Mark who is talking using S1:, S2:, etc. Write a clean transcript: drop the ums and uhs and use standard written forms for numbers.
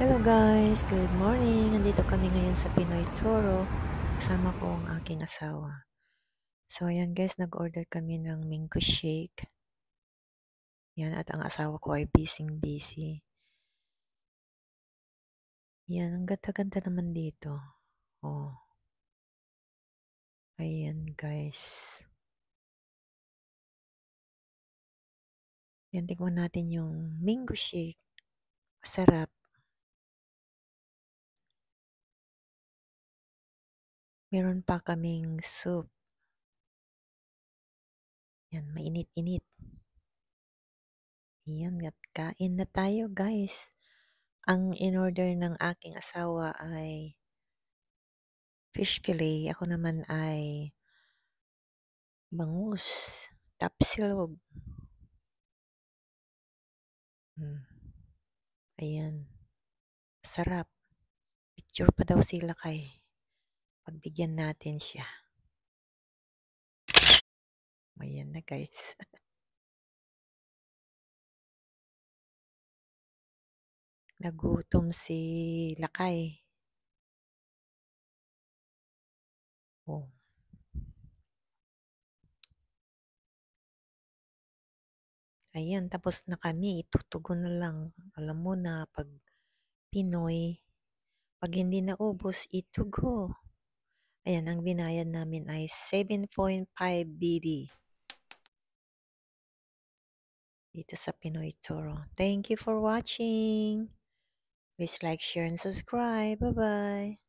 S1: Hello guys, good morning. Nandito kami ngayon sa Pinoy Toro. Kasama ko ang aking asawa. So ayan guys, nag-order kami ng mango shake. Yan, at ang asawa ko ay busy. Yan, ang ganda-ganda naman dito. Oh, ayan guys. Yan, tingnan natin yung mango shake. Masarap. Meron pa kaming soup. Yan, mainit-init. Yan, at kain na tayo guys. Ang in-order ng aking asawa ay fish fillet. Ako naman ay bangus, tapsilog. Ayan, sarap. Picture pa daw sila kay pagbigyan natin siya. Ayan na guys. Nagutom si Lakay. Oh. Ayan, tapos na kami. Itutugon na lang. Alam mo na, pag Pinoy, pag hindi naubos, itugo. Ayan, ang binayad namin ay 7.5 BD. Dito sa Pinoy Toro. Thank you for watching. Please like, share, and subscribe. Bye-bye.